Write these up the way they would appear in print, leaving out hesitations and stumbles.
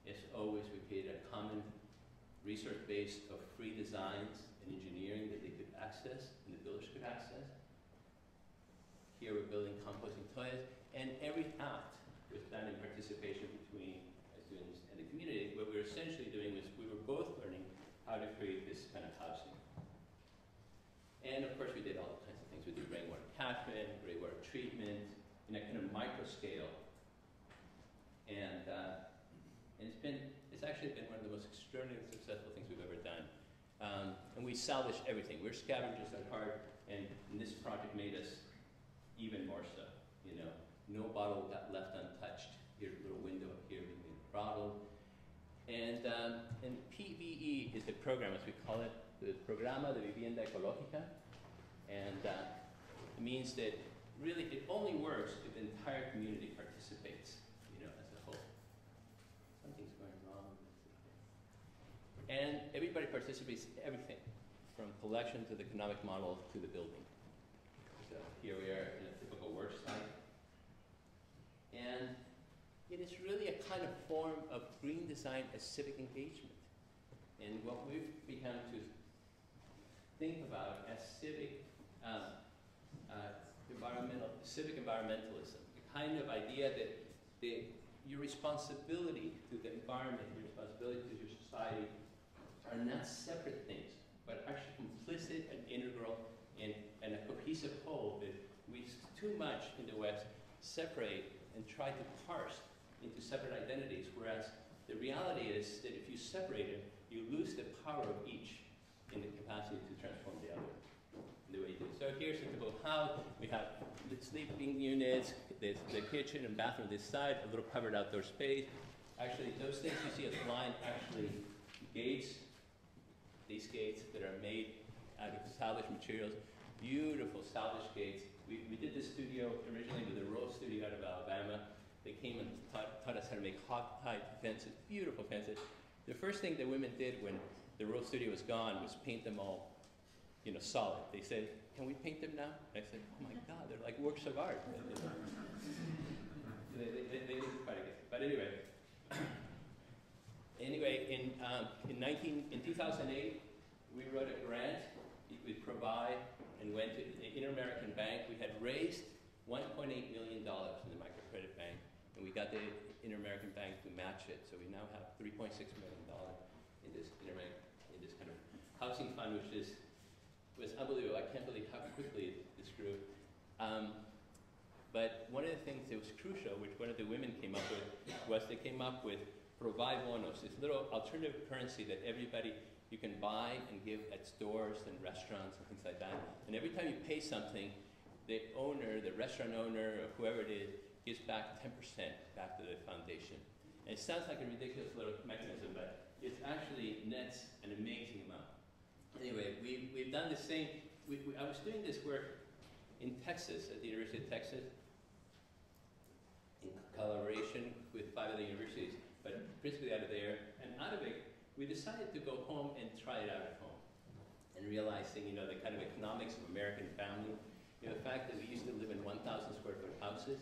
As always, we created a common resource base of free designs and engineering that they could access and the builders could access. Here we're building composting toilets, and every act was done in participation between students and the community. What we were essentially doing was we were both learning how to create this kind of housing. And of course we did all kinds of things. We did rainwater catchment, rainwater treatment, in a kind of micro scale. And it's actually been one of the most extraordinarily successful things we've ever done. And we salvaged everything. We're scavengers at heart, and this project made us even more so. You know, no bottle got left untouched. Here's a little window up here being bottled. And PVE is the program, as we call it, the Programa de Vivienda Ecológica. And it means that really it only works if the entire community participates, you know, as a whole. Something's going wrong. And everybody participates in everything, from collection to the economic model to the building. So here we are in a typical work site. And it is really a kind of form of green design as civic engagement. And what we've begun to think about as civic environmentalism, the kind of idea that your responsibility to the environment, your responsibility to your society are not separate things, but actually complicit and integral and a cohesive whole that we too much in the West separate and try to parse into separate identities, whereas the reality is that if you separate it, you lose the power of each in the capacity to transform the other in the way you do. So here's a typical house. We have the sleeping units, the kitchen and bathroom this side, a little covered outdoor space. Actually, those things you see as line, actually gates, these gates that are made out of salvaged materials, beautiful salvaged gates. We did this studio originally with a roll studio out of Alabama. They came and taught us how to make hog-tied fences, beautiful fences. The first thing the women did when the roll studio was gone was paint them all, you know, solid. They said, "Can we paint them now?" I said, "Oh my God, they're like works of art." They didn't quite get it. But anyway, in 2008, we wrote a grant with Provide and went to the Inter-American Bank. We had raised $1.8 million in the microcredit bank, and we got the Inter-American Bank to match it. So we now have $3.6 million in this kind of housing fund, which was unbelievable. I can't believe how quickly this grew. But one of the things that was crucial, which one of the women came up with, was they came up with Provide Bonos, this little alternative currency that everybody, you can buy and give at stores and restaurants and things like that. And every time you pay something, the owner, the restaurant owner, or whoever it is, gives back 10% back to the foundation. And it sounds like a ridiculous little mechanism, but it's actually nets an amazing amount. Anyway, we've done the same. I was doing this work in Texas, at the University of Texas, in collaboration with 5 other universities, but principally out of there. And out of it, we decided to go home and try it out at home. And realizing, you know, the kind of economics of American family, you know, the fact that we used to live in 1,000 square foot houses,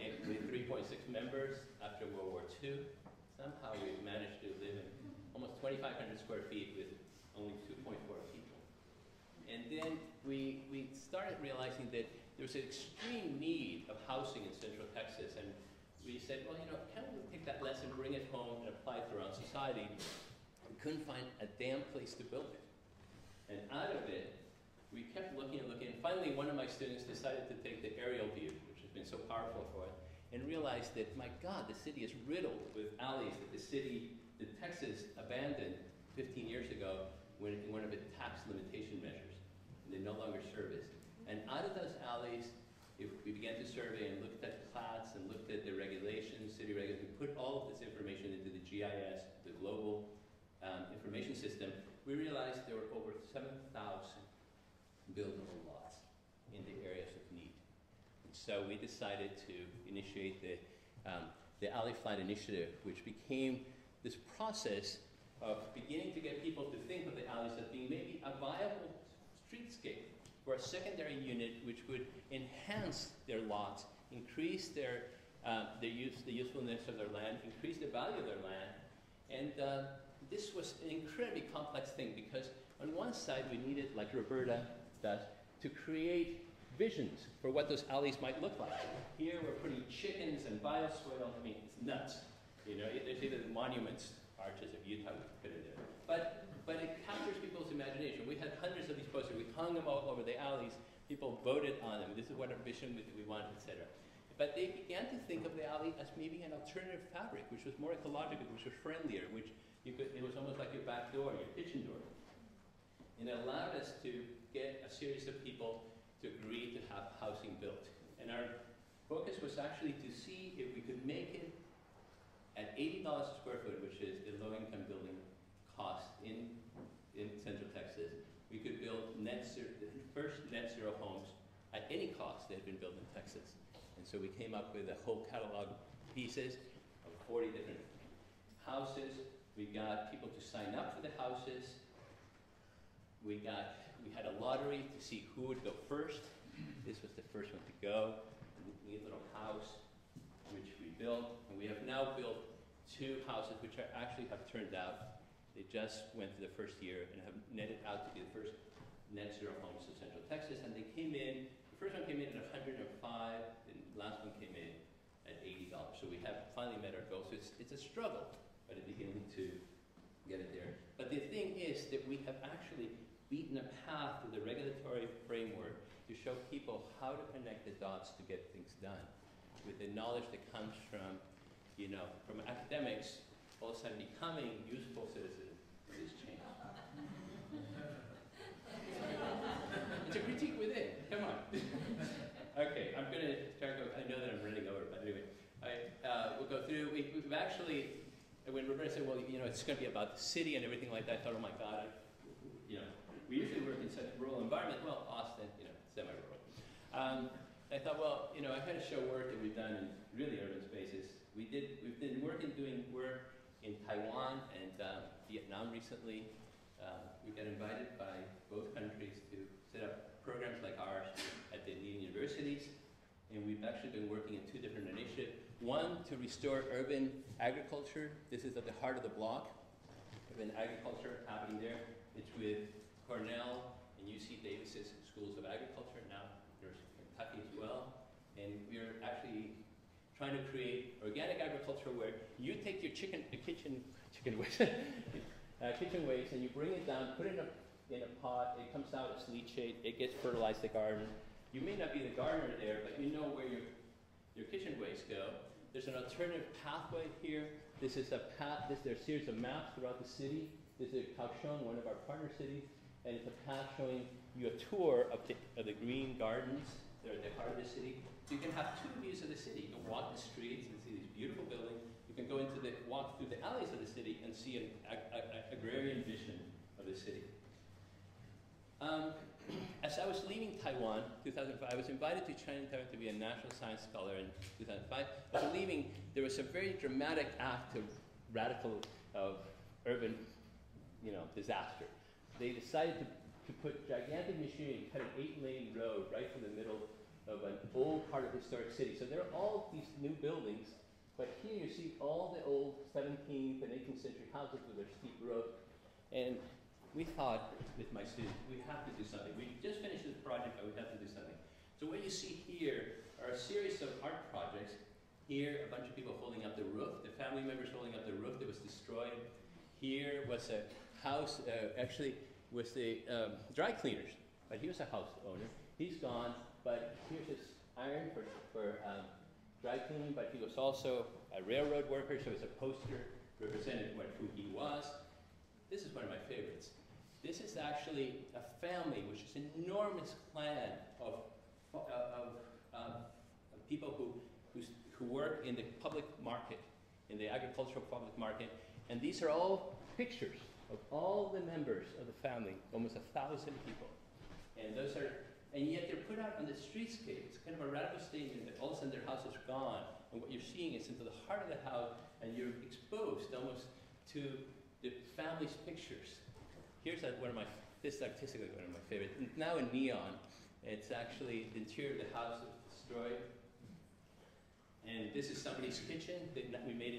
and with 3.6 members after World War II, somehow we've managed to live in almost 2,500 square feet with only 2.4 people. And then we started realizing that there was an extreme need of housing in Central Texas, and we said, well, you know, can't we take that lesson, bring it home, and apply it to our own society? We couldn't find a damn place to build it. And out of it, we kept looking and looking, and finally one of my students decided to take the aerial view, which has been so powerful for us, and realized that, my God, the city is riddled with alleys that Texas abandoned 15 years ago when one of its tax limitation measures, and they no longer service. And out of those alleys, if we began to survey and looked at plats and looked at the regulations, city regulations, we put all of this information into the GIS, the global information system, we realized there were over 7,000 buildable lots in the areas of need. And so we decided to initiate the Alley Flat Initiative, which became this process of beginning to get people to think of the alleys as being maybe a viable streetscape for a secondary unit which would enhance their lots, increase their the usefulness of their land, increase the value of their land. And this was an incredibly complex thing because on one side we needed, like Roberta does, to create visions for what those alleys might look like. Here we're putting chickens and bioswale. I mean, it's nuts. You know, there's even the monuments, arches of Utah we put in there. But it captures people's imagination. We had hundreds of these posters. We hung them all over the alleys. People voted on them. This is what our vision we wanted, etc. But they began to think of the alley as maybe an alternative fabric, which was more ecological, which was friendlier, which it was almost like your back door, your kitchen door. And it allowed us to get a series of people to agree to have housing built. And our focus was actually to see if we could make it at $80 a square foot, which is the low-income building cost in Central Texas. We could build the first net zero homes at any cost that had been built in Texas. And so we came up with a whole catalog of pieces of 40 different houses. We got people to sign up for the houses. We had a lottery to see who would go first. This was the first one to go. A neat little house, which we built. And we have now built 2 houses, which actually have turned out. They just went to the first year and have netted out to be the first net zero homes in Central Texas. And they came in, the first one came in at $105, and the last one came in at $80. So we have finally met our goal. So it's a struggle, but it's beginning to get it there. But the thing is that we have actually beaten a path to the regulatory framework to show people how to connect the dots to get things done with the knowledge that comes from, from academics all of a sudden becoming useful citizens of this change. It's a critique within. Come on. Okay, I'm going to try to go. I know that I'm running over, but anyway, we'll go through. We've actually, when Roberta said, well, it's going to be about the city and everything like that, I thought, oh my God, we usually work in such a rural environment. Well, Austin, semi-rural. I thought, well, I've had to show work that we've done in really urban spaces. We've been doing work in Taiwan and Vietnam recently. We got invited by both countries to set up programs like ours at the leading universities. And we've actually been working in 2 different initiatives. One, to restore urban agriculture. This is at the heart of the block. Urban agriculture happening there. It's with Cornell and UC Davis's schools of agriculture, now University of Kentucky as well. And we're actually trying to create organic agriculture where you take your kitchen waste, kitchen waste, and you bring it down, put it in a pot. It comes out as leachate. It gets fertilized the garden. You may not be the gardener there, but you know where your kitchen waste go. There's an alternative pathway here. This is a path. There's a series of maps throughout the city. This is Kaohsiung, one of our partner cities, and it's a path showing you a tour of the green gardens. They're at the heart of the city. So you can have 2 views of the city. You can walk the streets and see these beautiful buildings. You can walk through the alleys of the city and see an agrarian vision of the city. As I was leaving Taiwan, 2005, I was invited to Chinatown to be a National Science Scholar in 2005. As I was leaving, there was a very dramatic act of urban, disaster. They decided to put gigantic machinery and cut an 8-lane road right through the middle of an old part of the historic city. So there are all these new buildings, but here you see all the old 17th and 18th century houses with their steep roofs. And we thought, with my students, we have to do something. We just finished this project, but we have to do something. So what you see here are a series of art projects. Here, a bunch of people holding up the roof, the family members holding up the roof that was destroyed. Here was a house, actually, was the dry cleaners, but he was a house owner. He's gone, but here's his iron for dry cleaning, but he was also a railroad worker, so it's a poster representing who he was. This is one of my favorites. This is actually a family, which is an enormous clan of people who work in the public market, in the agricultural public market, and these are all pictures of all the members of the family, almost 1,000 people. And yet they're put out on the streetscape. It's kind of a radical statement that all of a sudden their house is gone, and what you're seeing is into the heart of the house, and you're exposed almost to the family's pictures. Here's this is artistically one of my favorites. Now in neon, it's actually the interior of the house that was destroyed. And this is somebody's kitchen that we made